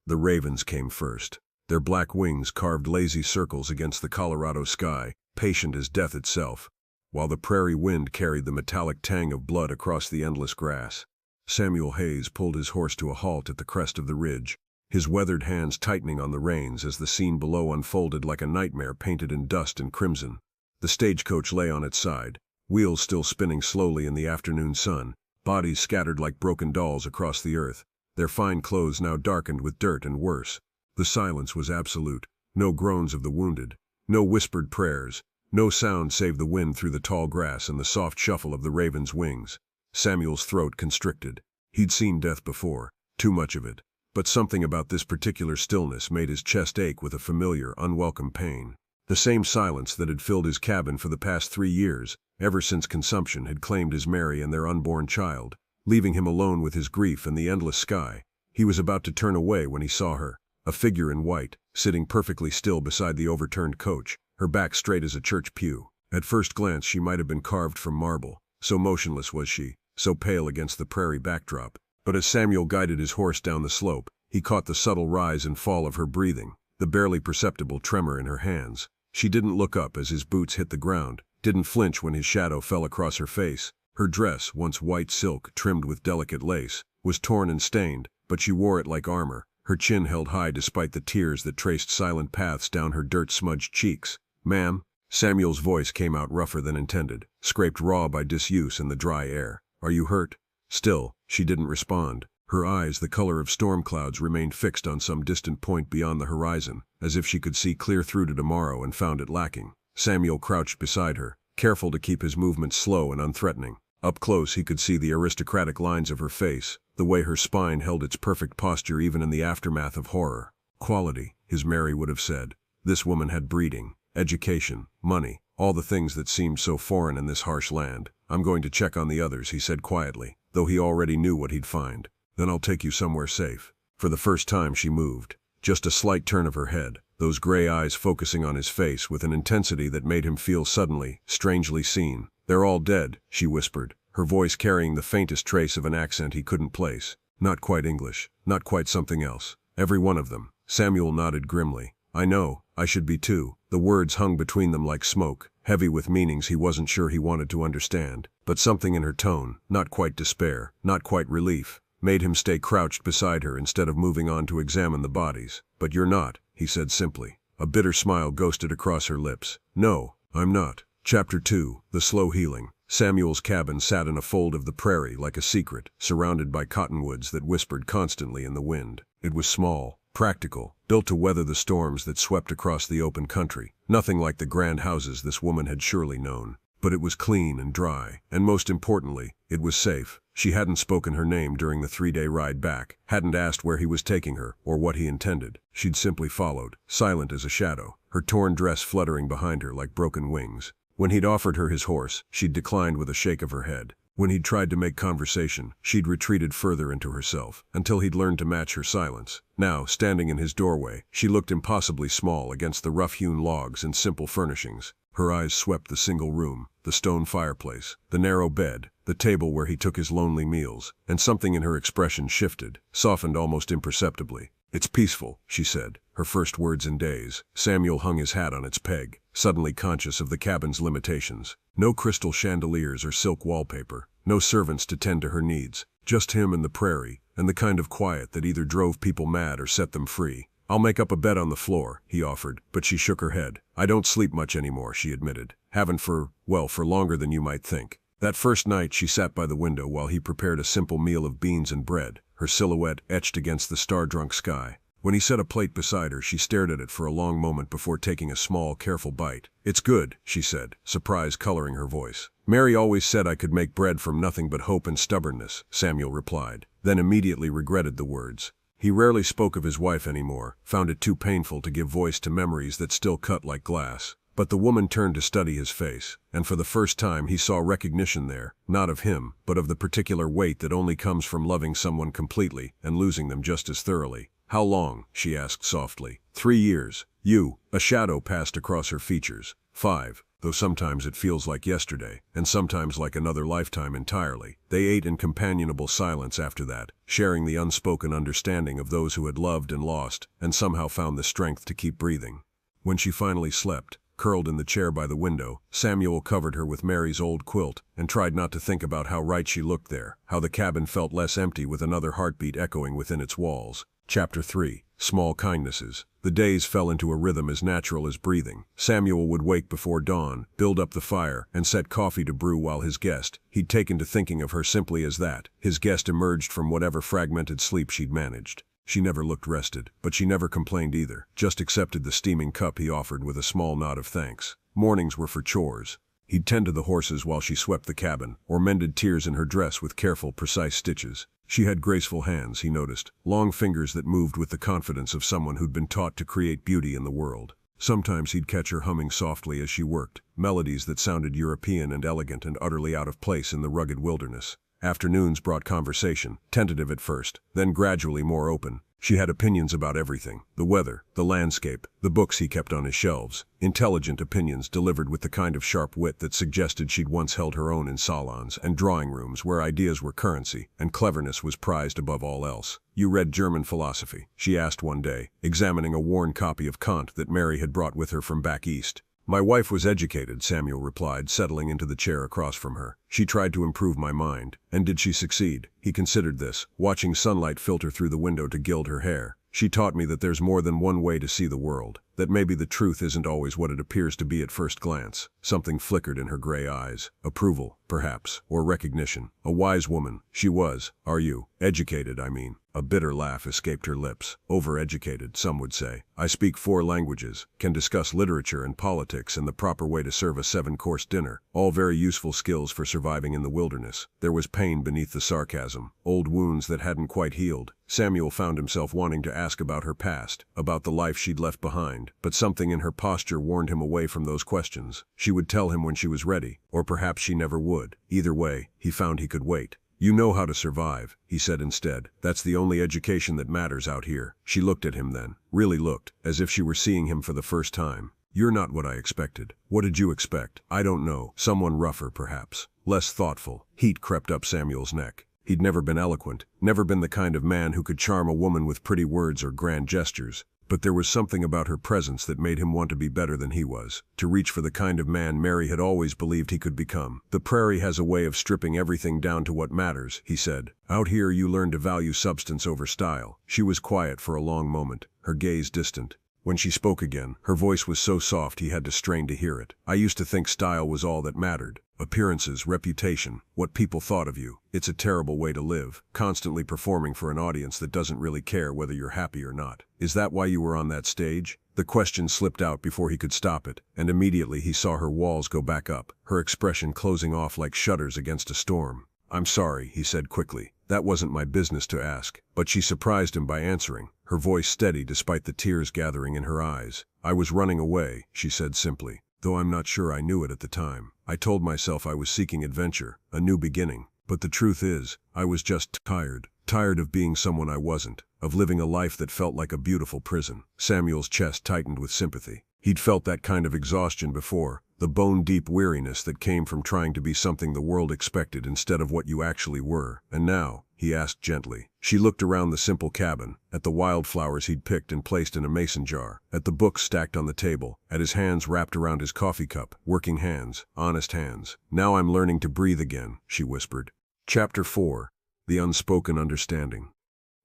The ravens came first. Their black wings carved lazy circles against the Colorado sky, patient as death itself, while the prairie wind carried the metallic tang of blood across the endless grass. Samuel Hayes pulled his horse to a halt at the crest of the ridge, his weathered hands tightening on the reins as the scene below unfolded like a nightmare painted in dust and crimson. The stagecoach lay on its side, wheels still spinning slowly in the afternoon sun, bodies scattered like broken dolls across the earth, their fine clothes now darkened with dirt and worse. The silence was absolute, no groans of the wounded, no whispered prayers, no sound save the wind through the tall grass and the soft shuffle of the raven's wings. Samuel's throat constricted. He'd seen death before, too much of it, but something about this particular stillness made his chest ache with a familiar, unwelcome pain. The same silence that had filled his cabin for the past 3 years, ever since consumption had claimed his Mary and their unborn child, leaving him alone with his grief and the endless sky. He was about to turn away when he saw her, a figure in white, sitting perfectly still beside the overturned coach, her back straight as a church pew. At first glance she might have been carved from marble, so motionless was she, so pale against the prairie backdrop. But as Samuel guided his horse down the slope, he caught the subtle rise and fall of her breathing, the barely perceptible tremor in her hands. She didn't look up as his boots hit the ground, didn't flinch when his shadow fell across her face. Her dress, once white silk trimmed with delicate lace, was torn and stained, but she wore it like armor, her chin held high despite the tears that traced silent paths down her dirt-smudged cheeks. "Ma'am?" Samuel's voice came out rougher than intended, scraped raw by disuse in the dry air. "Are you hurt?" Still, she didn't respond. Her eyes, the color of storm clouds, remained fixed on some distant point beyond the horizon, as if she could see clear through to tomorrow and found it lacking. Samuel crouched beside her, careful to keep his movements slow and unthreatening. Up close he could see the aristocratic lines of her face, the way her spine held its perfect posture even in the aftermath of horror. Quality, his Mary would have said. This woman had breeding, education, money, all the things that seemed so foreign in this harsh land. "I'm going to check on the others," he said quietly, though he already knew what he'd find. "Then I'll take you somewhere safe." For the first time she moved, just a slight turn of her head, those gray eyes focusing on his face with an intensity that made him feel suddenly, strangely seen. "They're all dead," she whispered, her voice carrying the faintest trace of an accent he couldn't place. "Not quite English, not quite something else. Every one of them." Samuel nodded grimly. "I know, I should be too." The words hung between them like smoke, heavy with meanings he wasn't sure he wanted to understand. But something in her tone, not quite despair, not quite relief, made him stay crouched beside her instead of moving on to examine the bodies. "But you're not," he said simply. A bitter smile ghosted across her lips. "No, I'm not." Chapter 2, The Slow Healing. Samuel's cabin sat in a fold of the prairie like a secret, surrounded by cottonwoods that whispered constantly in the wind. It was small, practical, built to weather the storms that swept across the open country. Nothing like the grand houses this woman had surely known. But it was clean and dry, and most importantly, it was safe. She hadn't spoken her name during the 3-day ride back, hadn't asked where he was taking her, or what he intended. She'd simply followed, silent as a shadow, her torn dress fluttering behind her like broken wings. When he'd offered her his horse, she'd declined with a shake of her head. When he'd tried to make conversation, she'd retreated further into herself, until he'd learned to match her silence. Now, standing in his doorway, she looked impossibly small against the rough-hewn logs and simple furnishings. Her eyes swept the single room, the stone fireplace, the narrow bed, the table where he took his lonely meals, and something in her expression shifted, softened almost imperceptibly. "It's peaceful," she said, her first words in days. Samuel hung his hat on its peg, suddenly conscious of the cabin's limitations. No crystal chandeliers or silk wallpaper, no servants to tend to her needs, just him and the prairie, and the kind of quiet that either drove people mad or set them free. "I'll make up a bed on the floor," he offered, but she shook her head. "I don't sleep much anymore," she admitted. "Haven't for longer than you might think." That first night she sat by the window while he prepared a simple meal of beans and bread, her silhouette etched against the star-drunk sky. When he set a plate beside her, she stared at it for a long moment before taking a small, careful bite. "It's good," she said, surprise coloring her voice. "Mary always said I could make bread from nothing but hope and stubbornness," Samuel replied, then immediately regretted the words. He rarely spoke of his wife anymore, found it too painful to give voice to memories that still cut like glass. But the woman turned to study his face, and for the first time he saw recognition there, not of him, but of the particular weight that only comes from loving someone completely and losing them just as thoroughly. "How long?" she asked softly. 3 years. "You." A shadow passed across her features. 5. though sometimes it feels like yesterday, and sometimes like another lifetime entirely. They ate in companionable silence after that, sharing the unspoken understanding of those who had loved and lost, and somehow found the strength to keep breathing. When she finally slept, curled in the chair by the window, Samuel covered her with Mary's old quilt and tried not to think about how right she looked there, how the cabin felt less empty with another heartbeat echoing within its walls. Chapter 3. Small Kindnesses. The days fell into a rhythm as natural as breathing. Samuel would wake before dawn, build up the fire, and set coffee to brew while his guest, he'd taken to thinking of her simply as that, his guest emerged from whatever fragmented sleep she'd managed. She never looked rested, but she never complained either, just accepted the steaming cup he offered with a small nod of thanks. Mornings were for chores. He'd tend to the horses while she swept the cabin, or mended tears in her dress with careful, precise stitches. She had graceful hands, he noticed, long fingers that moved with the confidence of someone who'd been taught to create beauty in the world. Sometimes he'd catch her humming softly as she worked, melodies that sounded European and elegant and utterly out of place in the rugged wilderness. Afternoons brought conversation, tentative at first, then gradually more open. She had opinions about everything: the weather, the landscape, the books he kept on his shelves. Intelligent opinions delivered with the kind of sharp wit that suggested she'd once held her own in salons and drawing rooms where ideas were currency and cleverness was prized above all else. "You read German philosophy?" she asked one day, examining a worn copy of Kant that Mary had brought with her from back east. "My wife was educated," Samuel replied, settling into the chair across from her. "She tried to improve my mind." "And did she succeed?" He considered this, watching sunlight filter through the window to gild her hair. "She taught me that there's more than one way to see the world, that maybe the truth isn't always what it appears to be at first glance." Something flickered in her gray eyes. Approval, perhaps, or recognition. A wise woman, she was. "Are you educated, I mean?" A bitter laugh escaped her lips. "Overeducated, some would say. I speak 4 languages, can discuss literature and politics and the proper way to serve a 7-course dinner, all very useful skills for surviving in the wilderness." There was pain beneath the sarcasm, old wounds that hadn't quite healed. Samuel found himself wanting to ask about her past, about the life she'd left behind, but something in her posture warned him away from those questions. She would tell him when she was ready, or perhaps she never would. Either way, he found he could wait. "You know how to survive," he said instead. "That's the only education that matters out here." She looked at him then, really looked, as if she were seeing him for the first time. "You're not what I expected." "What did you expect?" "I don't know. Someone rougher, perhaps. Less thoughtful." Heat crept up Samuel's neck. He'd never been eloquent, never been the kind of man who could charm a woman with pretty words or grand gestures. But there was something about her presence that made him want to be better than he was, to reach for the kind of man Mary had always believed he could become. "The prairie has a way of stripping everything down to what matters," he said. "Out here you learn to value substance over style." She was quiet for a long moment, her gaze distant. When she spoke again, her voice was so soft he had to strain to hear it. "I used to think style was all that mattered. Appearances, reputation, what people thought of you. It's a terrible way to live, constantly performing for an audience that doesn't really care whether you're happy or not." "Is that why you were on that stage?" The question slipped out before he could stop it, and immediately he saw her walls go back up, her expression closing off like shutters against a storm. "I'm sorry," he said quickly. "That wasn't my business to ask." But she surprised him by answering, her voice steady despite the tears gathering in her eyes. "I was running away," she said simply, "though I'm not sure I knew it at the time. I told myself I was seeking adventure, a new beginning. But the truth is, I was just tired. Tired of being someone I wasn't, of living a life that felt like a beautiful prison." Samuel's chest tightened with sympathy. He'd felt that kind of exhaustion before, the bone-deep weariness that came from trying to be something the world expected instead of what you actually were. "And now?" he asked gently. She looked around the simple cabin, at the wildflowers he'd picked and placed in a mason jar, at the books stacked on the table, at his hands wrapped around his coffee cup, working hands, honest hands. "Now I'm learning to breathe again," she whispered. Chapter 4. The Unspoken Understanding.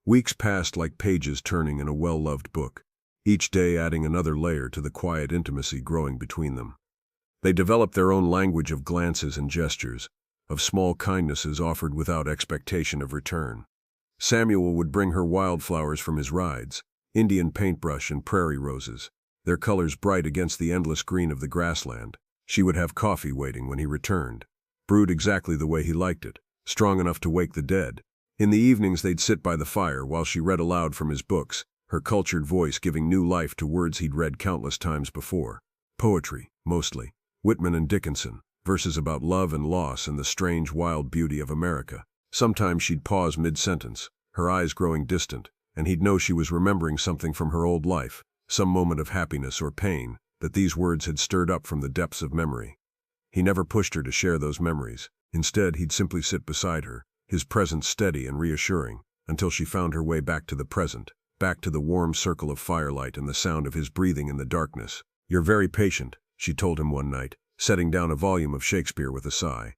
Weeks passed like pages turning in a well-loved book, each day adding another layer to the quiet intimacy growing between them. They developed their own language of glances and gestures, of small kindnesses offered without expectation of return. Samuel would bring her wildflowers from his rides, Indian paintbrush and prairie roses, their colors bright against the endless green of the grassland. She would have coffee waiting when he returned, brewed exactly the way he liked it, strong enough to wake the dead. In the evenings they'd sit by the fire while she read aloud from his books, her cultured voice giving new life to words he'd read countless times before. Poetry, mostly. Whitman and Dickinson, verses about love and loss and the strange wild beauty of America. Sometimes she'd pause mid-sentence, her eyes growing distant, and he'd know she was remembering something from her old life, some moment of happiness or pain that these words had stirred up from the depths of memory. He never pushed her to share those memories. Instead, he'd simply sit beside her, his presence steady and reassuring, until she found her way back to the present, back to the warm circle of firelight and the sound of his breathing in the darkness. "You're very patient," she told him one night, setting down a volume of Shakespeare with a sigh.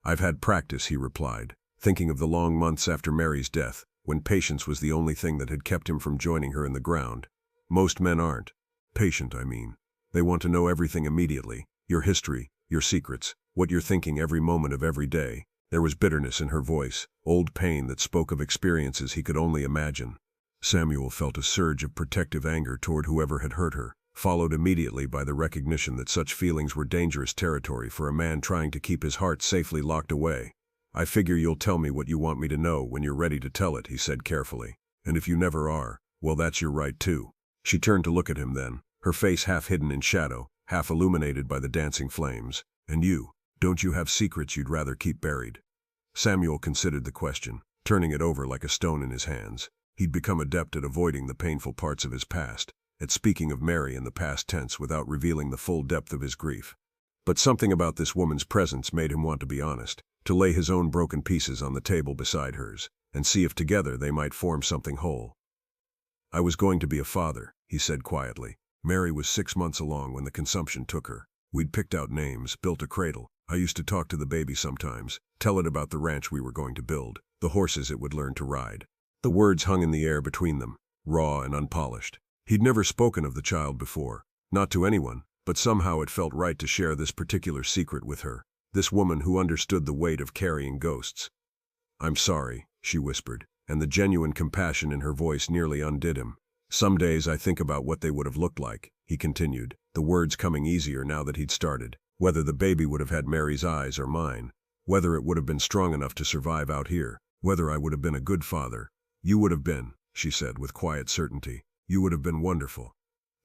"I've had practice," he replied, thinking of the long months after Mary's death, when patience was the only thing that had kept him from joining her in the ground. "Most men aren't. Patient, I mean. They want to know everything immediately, your history, your secrets, what you're thinking every moment of every day." There was bitterness in her voice, old pain that spoke of experiences he could only imagine. Samuel felt a surge of protective anger toward whoever had hurt her, followed immediately by the recognition that such feelings were dangerous territory for a man trying to keep his heart safely locked away. "I figure you'll tell me what you want me to know when you're ready to tell it," he said carefully. "And if you never are, well, that's your right too." She turned to look at him then, her face half hidden in shadow, half illuminated by the dancing flames. "And you, don't you have secrets you'd rather keep buried?" Samuel considered the question, turning it over like a stone in his hands. He'd become adept at avoiding the painful parts of his past, at speaking of Mary in the past tense without revealing the full depth of his grief. But something about this woman's presence made him want to be honest, to lay his own broken pieces on the table beside hers, and see if together they might form something whole. "I was going to be a father," he said quietly. "Mary was 6 months along when the consumption took her. We'd picked out names, built a cradle. I used to talk to the baby sometimes, tell it about the ranch we were going to build, the horses it would learn to ride." The words hung in the air between them, raw and unpolished. He'd never spoken of the child before, not to anyone, but somehow it felt right to share this particular secret with her, this woman who understood the weight of carrying ghosts. "I'm sorry," she whispered, and the genuine compassion in her voice nearly undid him. "Some days I think about what they would have looked like," he continued, the words coming easier now that he'd started. "Whether the baby would have had Mary's eyes or mine, whether it would have been strong enough to survive out here, whether I would have been a good father." "You would have been," she said with quiet certainty. "You would have been wonderful."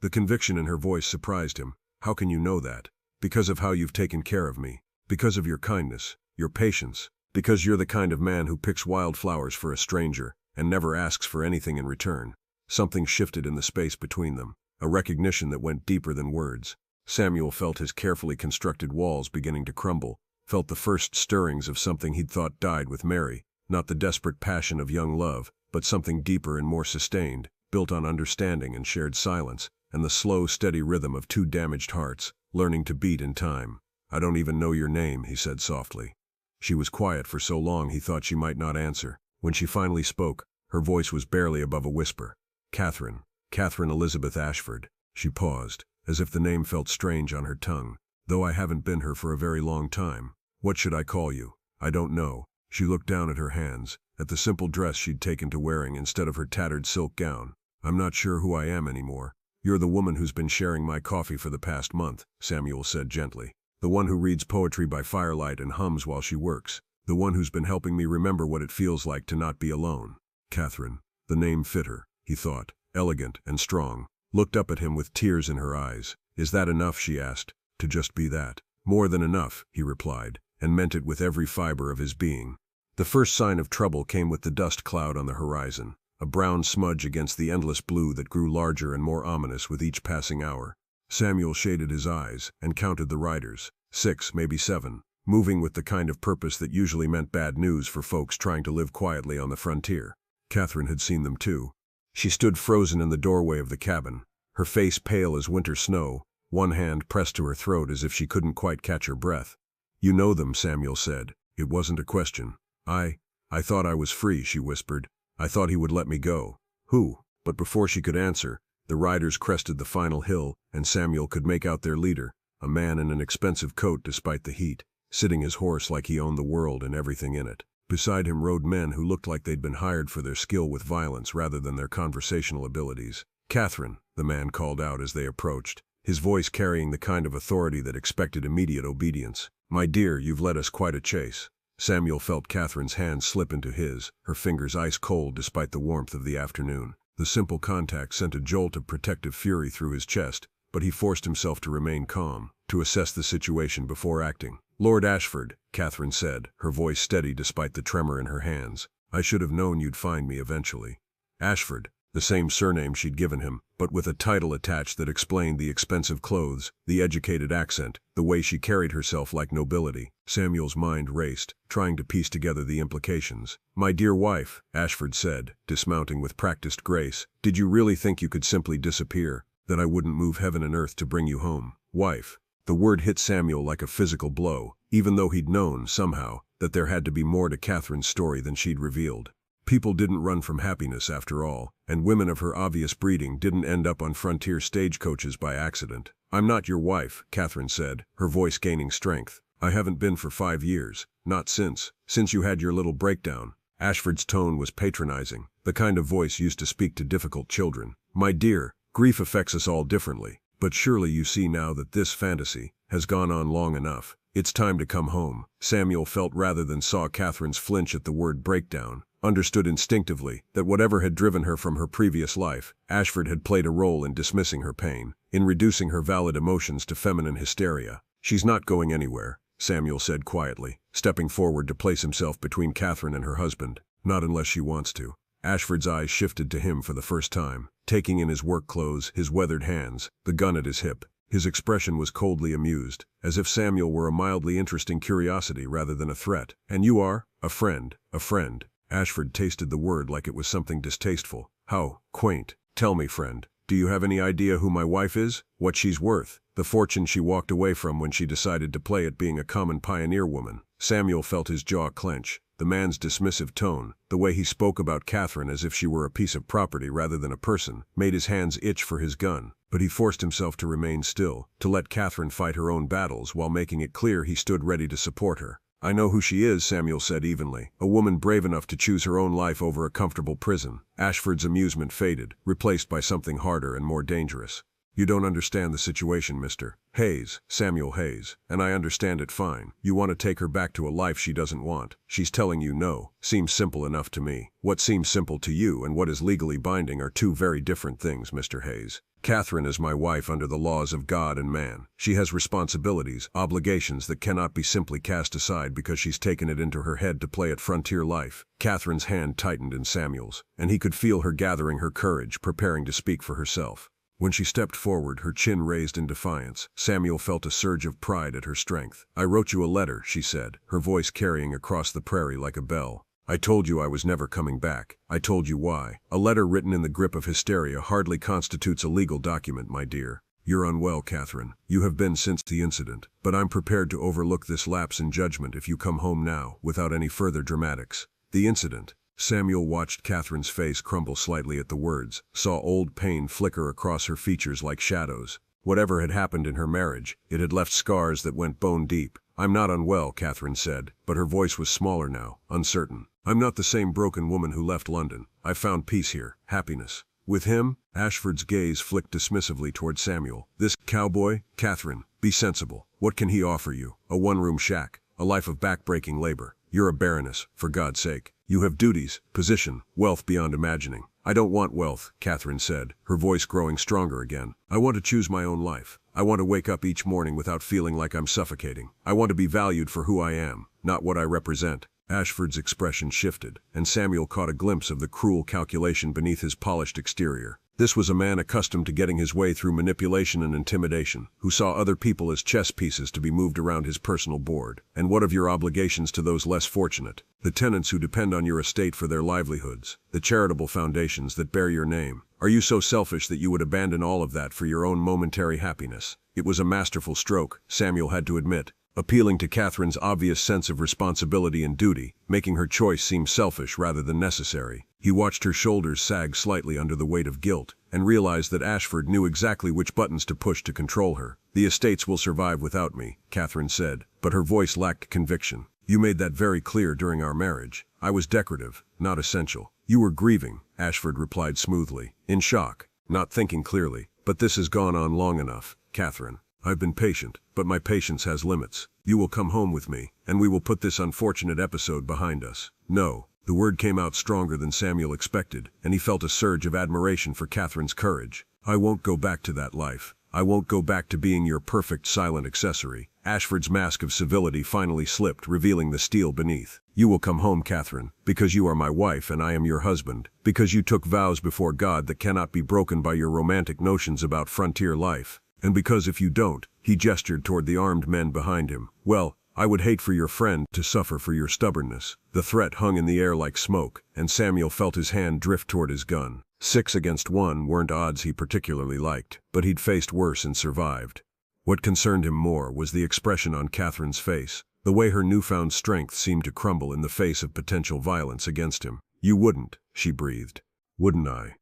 The conviction in her voice surprised him. "How can you know that?" "Because of how you've taken care of me. Because of your kindness, your patience. Because you're the kind of man who picks wildflowers for a stranger and never asks for anything in return." Something shifted in the space between them, a recognition that went deeper than words. Samuel felt his carefully constructed walls beginning to crumble, felt the first stirrings of something he'd thought died with Mary, not the desperate passion of young love, but something deeper and more sustained, built on understanding and shared silence, and the slow, steady rhythm of two damaged hearts, learning to beat in time. "I don't even know your name," he said softly. She was quiet for so long he thought she might not answer. When she finally spoke, her voice was barely above a whisper. "Catherine. Catherine Elizabeth Ashford." She paused, as if the name felt strange on her tongue. "Though I haven't been her for a very long time. What should I call you?" "I don't know." She looked down at her hands, at the simple dress she'd taken to wearing instead of her tattered silk gown. "I'm not sure who I am anymore." "You're the woman who's been sharing my coffee for the past month," Samuel said gently. "The one who reads poetry by firelight and hums while she works. The one who's been helping me remember what it feels like to not be alone." Catherine. The name fit her, he thought, elegant and strong. Looked up at him with tears in her eyes. "Is that enough?" she asked. "To just be that?" "More than enough," he replied, and meant it with every fiber of his being. The first sign of trouble came with the dust cloud on the horizon, a brown smudge against the endless blue that grew larger and more ominous with each passing hour. Samuel shaded his eyes and counted the riders, 6, maybe 7, moving with the kind of purpose that usually meant bad news for folks trying to live quietly on the frontier. Catherine had seen them too. She stood frozen in the doorway of the cabin, her face pale as winter snow, one hand pressed to her throat as if she couldn't quite catch her breath. "You know them," Samuel said. It wasn't a question. I thought I was free," she whispered. "I thought he would let me go." "Who?" But before she could answer, the riders crested the final hill, and Samuel could make out their leader, a man in an expensive coat despite the heat, sitting his horse like he owned the world and everything in it. Beside him rode men who looked like they'd been hired for their skill with violence rather than their conversational abilities. "Catherine," the man called out as they approached, his voice carrying the kind of authority that expected immediate obedience. "My dear, you've led us quite a chase." Samuel felt Catherine's hand slip into his, her fingers ice cold despite the warmth of the afternoon. The simple contact sent a jolt of protective fury through his chest, but he forced himself to remain calm, to assess the situation before acting. "Lord Ashford," Catherine said, her voice steady despite the tremor in her hands. "I should have known you'd find me eventually." "Ashford," the same surname she'd given him, but with a title attached that explained the expensive clothes, the educated accent, the way she carried herself like nobility. Samuel's mind raced, trying to piece together the implications. "My dear wife," Ashford said, dismounting with practiced grace, "did you really think you could simply disappear? That I wouldn't move heaven and earth to bring you home? Wife." The word hit Samuel like a physical blow, even though he'd known, somehow, that there had to be more to Catherine's story than she'd revealed. People didn't run from happiness after all, and women of her obvious breeding didn't end up on frontier stagecoaches by accident. "I'm not your wife," Catherine said, her voice gaining strength. "I haven't been for 5 years, not since you had your little breakdown." Ashford's tone was patronizing, the kind of voice used to speak to difficult children. "My dear, grief affects us all differently, but surely you see now that this fantasy has gone on long enough. It's time to come home." Samuel felt rather than saw Catherine's flinch at the word breakdown, understood instinctively that whatever had driven her from her previous life, Ashford had played a role in dismissing her pain, in reducing her valid emotions to feminine hysteria. "She's not going anywhere," Samuel said quietly, stepping forward to place himself between Catherine and her husband. "Not unless she wants to." Ashford's eyes shifted to him for the first time, taking in his work clothes, his weathered hands, the gun at his hip. His expression was coldly amused, as if Samuel were a mildly interesting curiosity rather than a threat. "And you are?" "A friend, a friend." Ashford tasted the word like it was something distasteful. "How quaint. Tell me, friend, do you have any idea who my wife is? What she's worth? The fortune she walked away from when she decided to play at being a common pioneer woman?" Samuel felt his jaw clench. The man's dismissive tone, the way he spoke about Catherine as if she were a piece of property rather than a person, made his hands itch for his gun. But he forced himself to remain still, to let Catherine fight her own battles while making it clear he stood ready to support her. "I know who she is," Samuel said evenly. "A woman brave enough to choose her own life over a comfortable prison." Ashford's amusement faded, replaced by something harder and more dangerous. "You don't understand the situation, Mr. Hayes, Samuel Hayes, and I understand it fine. You want to take her back to a life she doesn't want. She's telling you no. Seems simple enough to me. What seems simple to you and what is legally binding are two very different things, Mr. Hayes. Catherine is my wife under the laws of God and man. She has responsibilities, obligations that cannot be simply cast aside because she's taken it into her head to play at frontier life." Catherine's hand tightened in Samuel's, and he could feel her gathering her courage, preparing to speak for herself. When she stepped forward, her chin raised in defiance, Samuel felt a surge of pride at her strength. "I wrote you a letter," she said, her voice carrying across the prairie like a bell. "I told you I was never coming back. I told you why. A letter written in the grip of hysteria hardly constitutes a legal document, my dear. You're unwell, Catherine. You have been since the incident. But I'm prepared to overlook this lapse in judgment if you come home now, without any further dramatics." "The incident?" Samuel watched Catherine's face crumble slightly at the words, saw old pain flicker across her features like shadows. Whatever had happened in her marriage, it had left scars that went bone deep. "I'm not unwell," Catherine said, but her voice was smaller now, uncertain. "I'm not the same broken woman who left London. I found peace here, happiness." "With him?" Ashford's gaze flicked dismissively toward Samuel. "This cowboy? Catherine, be sensible. What can he offer you? A one-room shack, a life of back-breaking labor. You're a baroness, for God's sake. You have duties, position, wealth beyond imagining." "I don't want wealth," Catherine said, her voice growing stronger again. "I want to choose my own life. I want to wake up each morning without feeling like I'm suffocating. I want to be valued for who I am, not what I represent." Ashford's expression shifted, and Samuel caught a glimpse of the cruel calculation beneath his polished exterior. This was a man accustomed to getting his way through manipulation and intimidation, who saw other people as chess pieces to be moved around his personal board. "And what of your obligations to those less fortunate? The tenants who depend on your estate for their livelihoods, the charitable foundations that bear your name. Are you so selfish that you would abandon all of that for your own momentary happiness?" It was a masterful stroke, Samuel had to admit, appealing to Catherine's obvious sense of responsibility and duty, making her choice seem selfish rather than necessary. He watched her shoulders sag slightly under the weight of guilt, and realized that Ashford knew exactly which buttons to push to control her. "The estates will survive without me," Catherine said, but her voice lacked conviction. "You made that very clear during our marriage. I was decorative, not essential." "You were grieving," Ashford replied smoothly, "in shock, not thinking clearly. But this has gone on long enough, Catherine. I've been patient, but my patience has limits. You will come home with me, and we will put this unfortunate episode behind us." "No." The word came out stronger than Samuel expected, and he felt a surge of admiration for Catherine's courage. "I won't go back to that life. I won't go back to being your perfect silent accessory. Ashford's mask of civility finally slipped, revealing the steel beneath. "You will come home, Catherine, because you are my wife and I am your husband, because you took vows before God that cannot be broken by your romantic notions about frontier life, and because if you don't," he gestured toward the armed men behind him, "well, I would hate for your friend to suffer for your stubbornness." The threat hung in the air like smoke, and Samuel felt his hand drift toward his gun. 6 against 1 weren't odds he particularly liked, but he'd faced worse and survived. What concerned him more was the expression on Catherine's face, the way her newfound strength seemed to crumble in the face of potential violence against him. "You wouldn't," she breathed. "Wouldn't I?"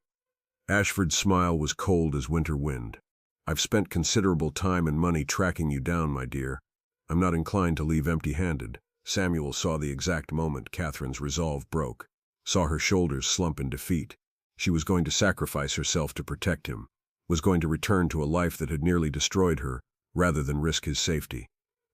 Ashford's smile was cold as winter wind. "I've spent considerable time and money tracking you down, my dear. I'm not inclined to leave empty-handed." Samuel saw the exact moment Catherine's resolve broke, saw her shoulders slump in defeat. She was going to sacrifice herself to protect him, was going to return to a life that had nearly destroyed her, rather than risk his safety.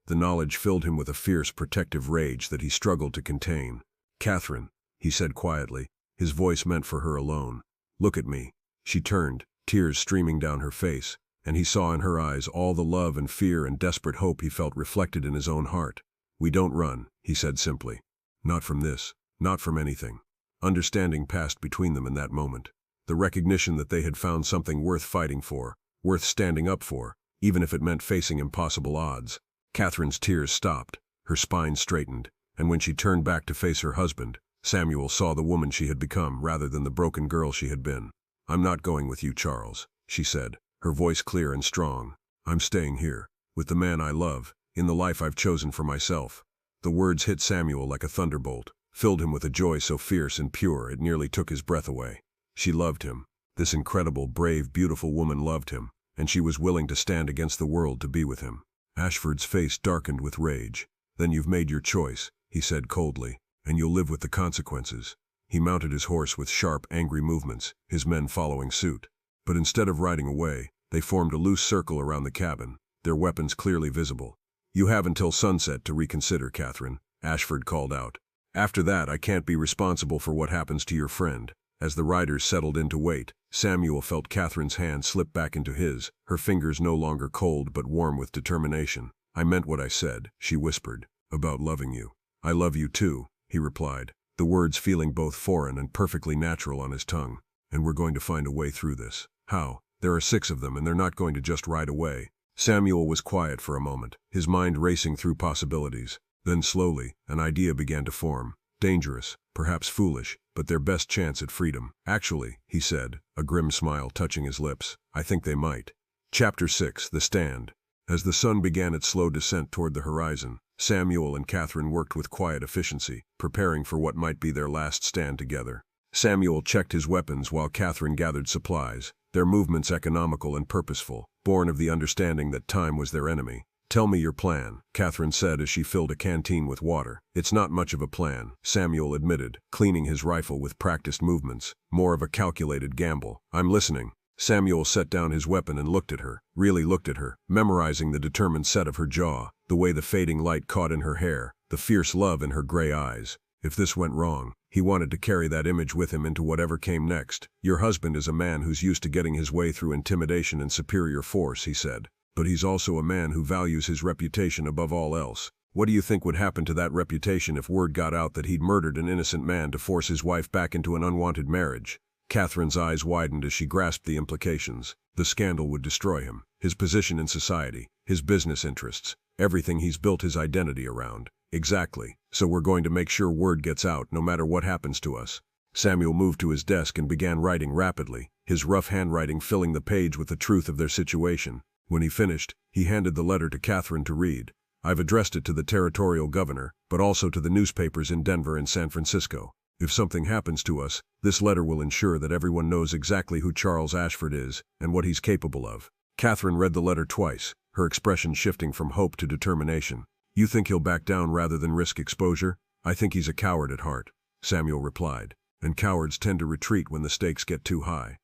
The knowledge filled him with a fierce protective rage that he struggled to contain. "Catherine," he said quietly, his voice meant for her alone. "Look at me." She turned, tears streaming down her face, and he saw in her eyes all the love and fear and desperate hope he felt reflected in his own heart. "We don't run," he said simply. "Not from this, not from anything." Understanding passed between them in that moment. The recognition that they had found something worth fighting for, worth standing up for, even if it meant facing impossible odds. Catherine's tears stopped, her spine straightened, and when she turned back to face her husband, Samuel saw the woman she had become rather than the broken girl she had been. "I'm not going with you, Charles," she said, her voice clear and strong. "I'm staying here, with the man I love, in the life I've chosen for myself." The words hit Samuel like a thunderbolt, filled him with a joy so fierce and pure it nearly took his breath away. She loved him. This incredible, brave, beautiful woman loved him, and she was willing to stand against the world to be with him. Ashford's face darkened with rage. "Then you've made your choice," he said coldly, "and you'll live with the consequences." He mounted his horse with sharp, angry movements, his men following suit. But instead of riding away, they formed a loose circle around the cabin, their weapons clearly visible. "You have until sunset to reconsider, Catherine," Ashford called out. "After that, I can't be responsible for what happens to your friend." As the riders settled in to wait, Samuel felt Catherine's hand slip back into his, her fingers no longer cold but warm with determination. "I meant what I said," she whispered, "about loving you." "I love you too," he replied, the words feeling both foreign and perfectly natural on his tongue. "And we're going to find a way through this." "How?" "There are 6 of them and they're not going to just ride away." Samuel was quiet for a moment, his mind racing through possibilities. Then slowly, an idea began to form. Dangerous, perhaps foolish, but their best chance at freedom. "Actually," he said, a grim smile touching his lips, "I think they might." Chapter 6: The Stand. As the sun began its slow descent toward the horizon, Samuel and Catherine worked with quiet efficiency, preparing for what might be their last stand together. Samuel checked his weapons while Catherine gathered supplies, their movements economical and purposeful, born of the understanding that time was their enemy. "Tell me your plan," Catherine said as she filled a canteen with water. "It's not much of a plan," Samuel admitted, cleaning his rifle with practiced movements, more of a calculated gamble. "I'm listening." Samuel set down his weapon and looked at her, really looked at her, memorizing the determined set of her jaw, the way the fading light caught in her hair, the fierce love in her gray eyes. If this went wrong, he wanted to carry that image with him into whatever came next. "Your husband is a man who's used to getting his way through intimidation and superior force," he said. "But he's also a man who values his reputation above all else. What do you think would happen to that reputation if word got out that he'd murdered an innocent man to force his wife back into an unwanted marriage?" Catherine's eyes widened as she grasped the implications. The scandal would destroy him, his position in society, his business interests, everything he's built his identity around. "Exactly. So we're going to make sure word gets out no matter what happens to us." Samuel moved to his desk and began writing rapidly, his rough handwriting filling the page with the truth of their situation. When he finished, he handed the letter to Catherine to read. "I've addressed it to the territorial governor, but also to the newspapers in Denver and San Francisco. If something happens to us, this letter will ensure that everyone knows exactly who Charles Ashford is and what he's capable of." Catherine read the letter twice, her expression shifting from hope to determination. "You think he'll back down rather than risk exposure?" "I think he's a coward at heart," Samuel replied, "and cowards tend to retreat when the stakes get too high."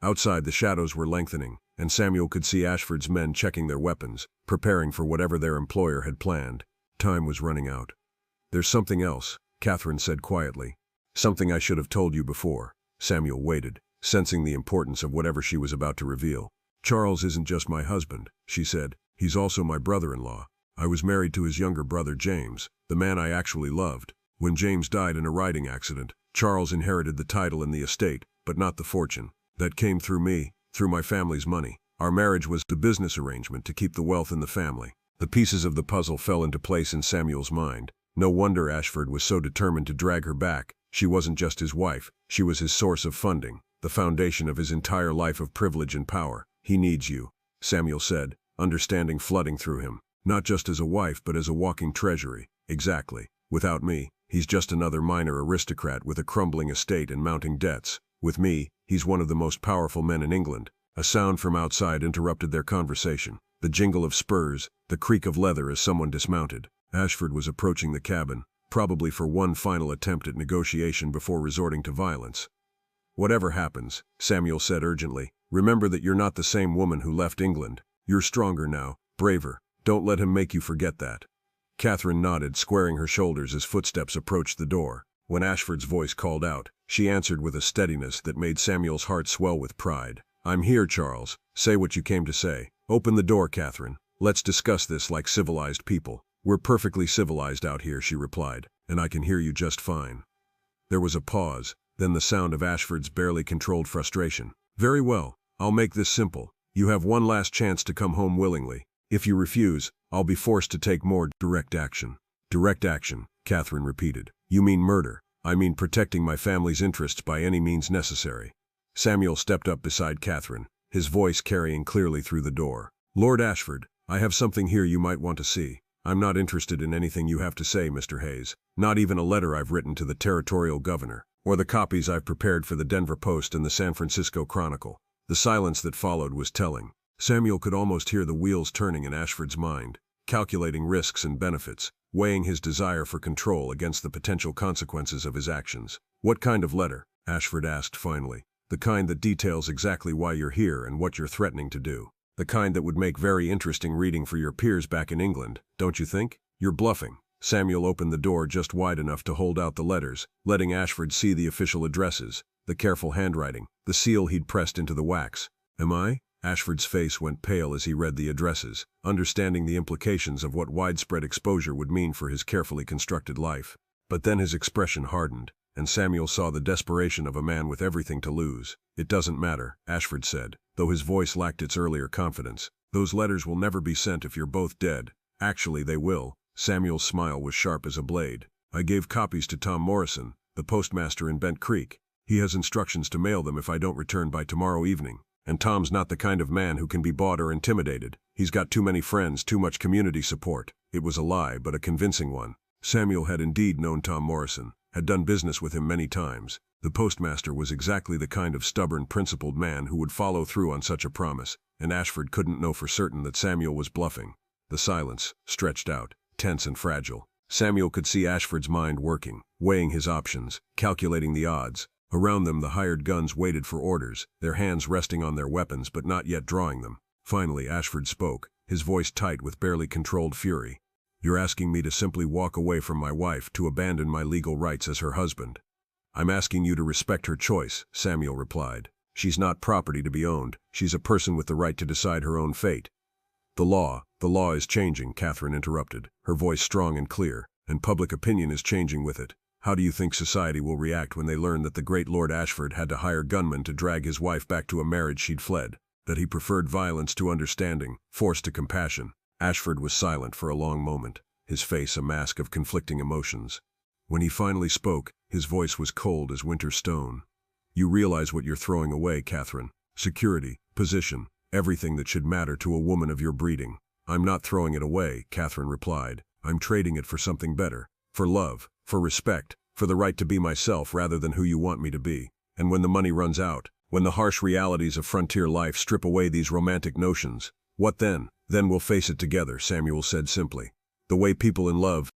Outside, the shadows were lengthening, and Samuel could see Ashford's men checking their weapons, preparing for whatever their employer had planned. Time was running out. "There's something else," Catherine said quietly. "Something I should have told you before." Samuel waited, sensing the importance of whatever she was about to reveal. "Charles isn't just my husband," she said. "He's also my brother-in-law. I was married to his younger brother James, the man I actually loved. When James died in a riding accident, Charles inherited the title and the estate, but not the fortune. That came through me, through my family's money. Our marriage was a business arrangement to keep the wealth in the family. The pieces of the puzzle fell into place in Samuel's mind. No wonder Ashford was so determined to drag her back. She wasn't just his wife, she was his source of funding, the foundation of his entire life of privilege and power. He needs you, Samuel said, understanding flooding through him. Not just as a wife, but as a walking treasury. Exactly. Without me, he's just another minor aristocrat with a crumbling estate and mounting debts. With me, he's one of the most powerful men in England. A sound from outside interrupted their conversation. The jingle of spurs, the creak of leather as someone dismounted. Ashford was approaching the cabin, probably for one final attempt at negotiation before resorting to violence. Whatever happens, Samuel said urgently, remember that you're not the same woman who left England. You're stronger now, braver. Don't let him make you forget that. Catherine nodded, squaring her shoulders as footsteps approached the door. When Ashford's voice called out, she answered with a steadiness that made Samuel's heart swell with pride. I'm here, Charles. Say what you came to say. Open the door, Catherine. Let's discuss this like civilized people. We're perfectly civilized out here, she replied, and I can hear you just fine. There was a pause, then the sound of Ashford's barely controlled frustration. Very well, I'll make this simple. You have one last chance to come home willingly. If you refuse, I'll be forced to take more direct action. Direct action, Catherine repeated. You mean murder. I mean protecting my family's interests by any means necessary. Samuel stepped up beside Catherine, his voice carrying clearly through the door. Lord Ashford, I have something here you might want to see. I'm not interested in anything you have to say, Mr. Hayes. Not even a letter I've written to the territorial governor, or the copies I've prepared for the Denver Post and the San Francisco Chronicle. The silence that followed was telling. Samuel could almost hear the wheels turning in Ashford's mind, calculating risks and benefits, weighing his desire for control against the potential consequences of his actions. What kind of letter? Ashford asked finally. The kind that details exactly why you're here and what you're threatening to do. The kind that would make very interesting reading for your peers back in England, don't you think? You're bluffing. Samuel opened the door just wide enough to hold out the letters, letting Ashford see the official addresses, the careful handwriting, the seal he'd pressed into the wax. Am I? Ashford's face went pale as he read the addresses, understanding the implications of what widespread exposure would mean for his carefully constructed life. But then his expression hardened, and Samuel saw the desperation of a man with everything to lose. It doesn't matter, Ashford said, though his voice lacked its earlier confidence. Those letters will never be sent if you're both dead. Actually, they will. Samuel's smile was sharp as a blade. I gave copies to Tom Morrison, the postmaster in Bent Creek. He has instructions to mail them if I don't return by tomorrow evening. And Tom's not the kind of man who can be bought or intimidated. He's got too many friends, too much community support. It was a lie, but a convincing one. Samuel had indeed known Tom Morrison, had done business with him many times. The postmaster was exactly the kind of stubborn, principled man who would follow through on such a promise, and Ashford couldn't know for certain that Samuel was bluffing. The silence stretched out, tense and fragile. Samuel could see Ashford's mind working, weighing his options, calculating the odds. Around them the hired guns waited for orders, their hands resting on their weapons but not yet drawing them. Finally Ashford spoke, his voice tight with barely controlled fury. You're asking me to simply walk away from my wife, to abandon my legal rights as her husband. I'm asking you to respect her choice, Samuel replied. She's not property to be owned. She's a person with the right to decide her own fate. The law is changing, Catherine interrupted, her voice strong and clear, and public opinion is changing with it. How do you think society will react when they learn that the great Lord Ashford had to hire gunmen to drag his wife back to a marriage she'd fled? That he preferred violence to understanding, force to compassion? Ashford was silent for a long moment, his face a mask of conflicting emotions. When he finally spoke, his voice was cold as winter stone. You realize what you're throwing away, Catherine. Security, position, everything that should matter to a woman of your breeding. I'm not throwing it away, Catherine replied. I'm trading it for something better. For love, for respect, for the right to be myself rather than who you want me to be. And when the money runs out, when the harsh realities of frontier life strip away these romantic notions, what then? Then we'll face it together, Samuel said simply. The way people in love